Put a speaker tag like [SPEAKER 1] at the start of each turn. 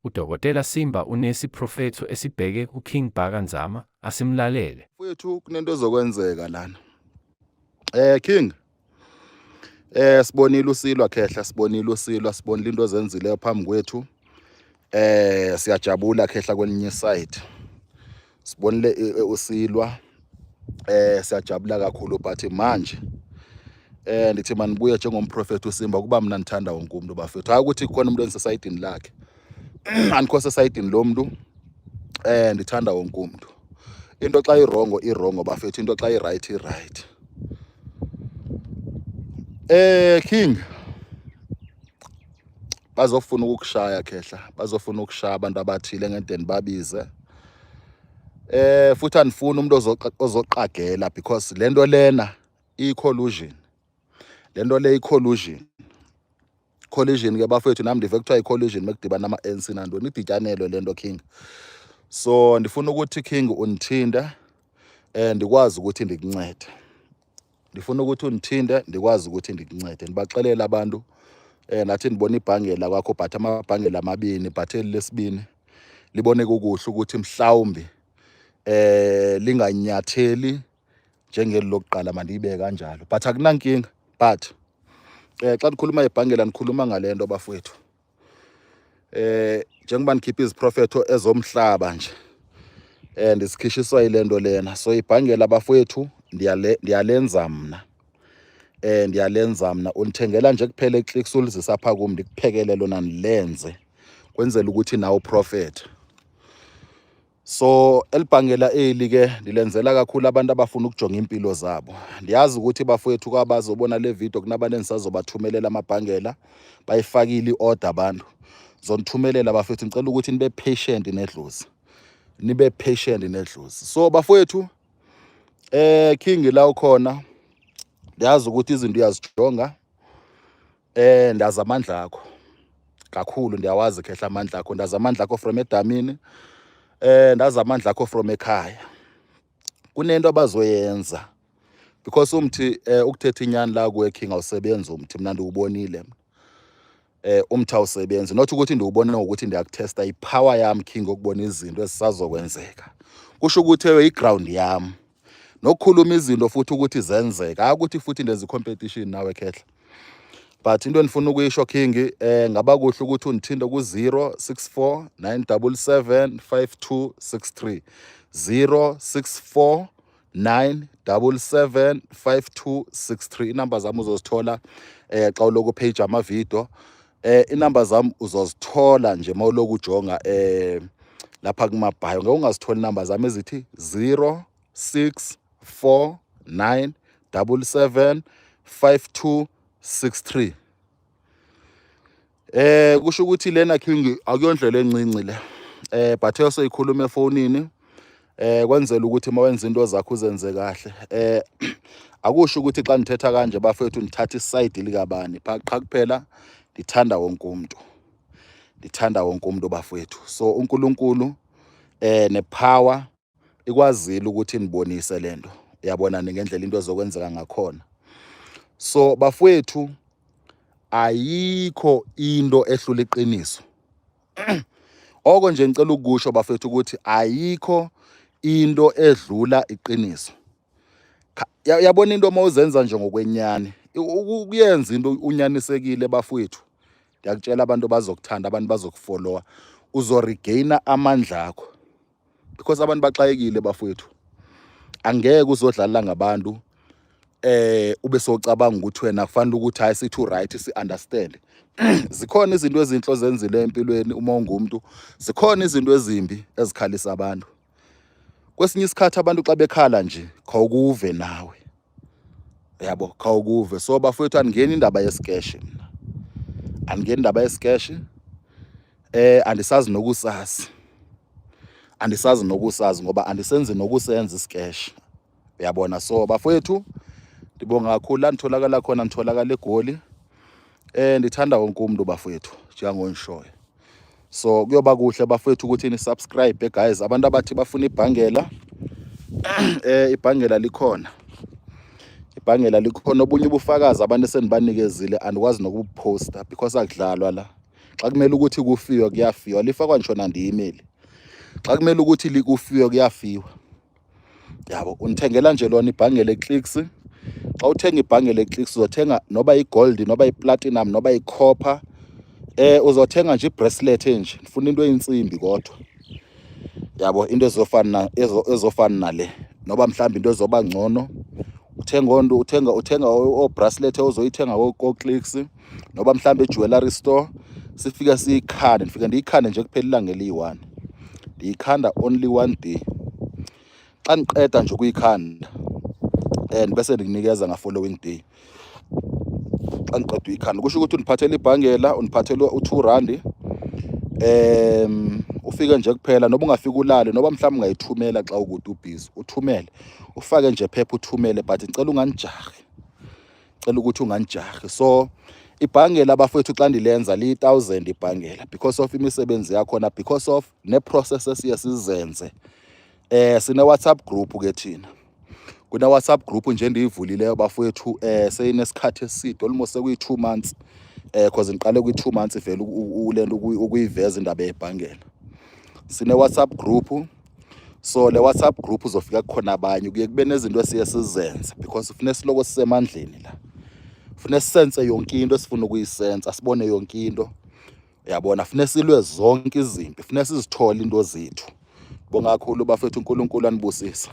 [SPEAKER 1] Udokotela Simba unesiprofetho esibheke kuKing Bhakanzama asimlalele.
[SPEAKER 2] Mfowethu kunento ezokwenzeka lana. King. Sibonile uSilwa Khehla, sibonile uSilwa, sibonile into ozenzileyo phambi kwethu. Siyajabula Khehla kwelinye side. Sibonile uSilwa. Siyajabula kakhulu but manje ndithi manibuye njengomprofeti uSimba kuba mina ngithanda wonke umuntu bafethu. Hayi ukuthi kukhona umuntu ensesayidini lakhe. Andikho sesayidini lo muntu. Ndithanda wonke umuntu. Into xa irongo bafethu, into xa right. King, bazofuna ukukushaya Khehla, bazofuna ukushaya abantu abathile ngedeni babize. Futhi andifuni umuntu ozoqagela because lento lena i-collusion. Lento le i-collusion. Collusion ke bafethu nami ndive kuthiwa i-collusion mekudibana ama-ANC nantoni idityanelwe lento King. So ndifuna ukuthi King undithinde ndikwazi ukuthi ndikuncede. Ndifuna ukuthi undithinde ndikwazi ukuthi ndikuncede. Ndibaxelela abantu nathi ndibona ibhangela kwakho but amabhangela amabini but elesibini libone kukuhle ukuthi mhlawumbi linganyatheli njengeli lokuqala mandiyibe kanjalo but akunankinga. But xa ndikhuluma ibhangela ndikhuluma ngalento bafowethu. Njengoba ndikhipha iziprofetho ezomhlaba nje ndisikhishiswa yilento lena. So ibhangela bafowethu ndiyalenza mna. Ndiyalenza mna. Undithengela nje kuphela iclicks ulizisa pha kum ndikuphekele lona nilenze kwenzela ukuthi nawo prophet. So elibhangela eli ke ndilenzela kakhulu abantu abafuna ukujonga impilo zabo. Ndiyazi ukuthi bafowethu kwabazobona le video kunabantu engisazobathumelela amabhangela bayifakile iorder abantu. Zonithumelela bafowethu ngicela ukuthi nibe patient nedlozi. Nibe patient nedlozi. So bafowethu King la ukhona. Ndiyazi ukuthi izinto uyazijonga. Ndazi amandla akho. Kakhulu ndiyawazi Khehla amandla akho. Ndazi amandla akho from edamini. Ndazi amandla akho from ekhaya. Kunento abazoyenza because umthi ukuthetha inyani la kuwe King awusebenzi umthi mina ndiubonile. Umthi awusebenzi not ukuthi ndiubona ukuthi ndiyakutesta ipower yami King ukubona izinto ezisazokwenzeka. Kusho ukuthi ewe iground yami. Nokukhuluma izinto futhi ukuthi zenzeka ukuthi futhi lezi competition nawe Khehla. But into endifuna ukuyisho King ngaba kuhle ukuthi undithinde ku 064 977 5263 064 977 5263. Inamba zami uzozithola xa uloku page ama video. Inamba zami uzozithola nje mawuloku ujonga lapha kumabhayo. Ngeke ungazithola inamba zami ezithi 064 977 5263. Kusho ukuthi lena King akuyondlela encinci le. But esoyikhuluma efonini kwenzela ukuthi mawenza into zakho uzenze kahle. Akusho ukuthi xa nithetha kanje bafethu nithatha iside likabani. Qha kuphela ndithanda wonke umuntu. Ndithanda wonke umuntu bafethu. So uNkulunkulu nepower ikwazile ukuthi nibonise lento. Uyabona ngendlela into ezokwenzeka ngakhona. So bafethu ayikho into ehlula iqiniso. Oko nje ngicela ukusho bafethu ukuthi ayikho into edlula iqiniso. Yabona into mawuzenza nje ngokwenyani ukuyenza into unyanisekile bafethu. Ndiyakutshela abantu bazokuthanda, abantu bazokufollowa, uzoregaina amandla akho because abantu baxayekile bafethu. Angeke uzodlala ngabantu ube socabanga ukuthi wena kufanele ukuthi hayi sithi right si understand. Zikhona izinto ezinhlo zenzile empilweni uma ungumuntu. Zikhona izinto ezimbi ezikhalisa abantu. Kwesinye isikhathi abantu xa bekhala nje khawukuve nawe. Yabo khawukuve. So bafethu angeni indaba yesikeshi mina. Angeni indaba yesikeshi. Andisazi nokusazi. Andisazi nokusazi ngoba andisenzi nokusenza isikeshi. Uyabona. So bafethu ndibonga kakhulu la nitholakala khona, nitholakala eGoli. Ndithanda wonke umuntu bafethu njengongishoyo. So kuyoba kuhle bafethu ukuthi ni subscribe guys. Abantu abathi bafuna ibhangela ibhangela likhona. Ibhangela likhona. Obunye ubufakazi abantu esenibanikezile andikwazi nokuposta because akudlalwa la. xa kumele ukuthi kufiwe kuyafiwa, lifakwa ngisho nandi-email. Xa kumele ukuthi kufiwe kuyafiwa. Yabo, unithengela nje lona ibhange le-Clicks. Xa uthenga ibhange le-Clicks uzothenga noba i-gold noba i-platinum noba i-copper. Uzothenga nje i-bracelet nje, ngifuna into eyinsimbi kodwa. Yabo, into ezofana nale, noba mhlawumbe into ezoba ngcono. Uthenga o-bracelet ozoyithenga ko-Clicks, noba mhlawumbe e-jewelry store. Sifike siyikhande, ndifike ndiyikhande nje kuphela ilanga eliyi-1. Ndiyikhanda only 1 day. Xa ndiqeda nje ukuyikhanda bese ndikunikeza nga-following day. Xa ndiqeda uyikhanda kusho ukuthi undiphathela ibhangela, undiphathela u-R2. Ufike nje kuphela, noba ungafika ulale, noba mhlawumbe ungayithumela xa ukude ubhizi, uthumele. Ufake nje phepha uthumele, but ngicela unganijahi. Ngicela ukuthi unganijahi. So ibhangela abafowethu xa ndilenza liyi-1000 ibhangela, because of imisebenzi yakhona, because of ne-process esiye sizenze. Sine-WhatsApp group ke thina. Kune-WhatsApp group nje endiyivulileyo bafowethu, seyinesikhathi eside, almost sekuyi-2 months. Because ngiqale kwi-2 months vele lento ukuyiveza indaba yebhangela. Sine-WhatsApp group. So le WhatsApp group uzofika kukhona abanye, kuye kube nezinto esiye sizenze, because ufune siloko sisemandleni la. Ufune sisense yonke into esifuna ukuyisenza, sibone yonke into. Uyabona, ufune silwe zonke izinto, ufune sizithole into zethu. Bonga kakhulu bafethu, uNkulunkulu anibusise.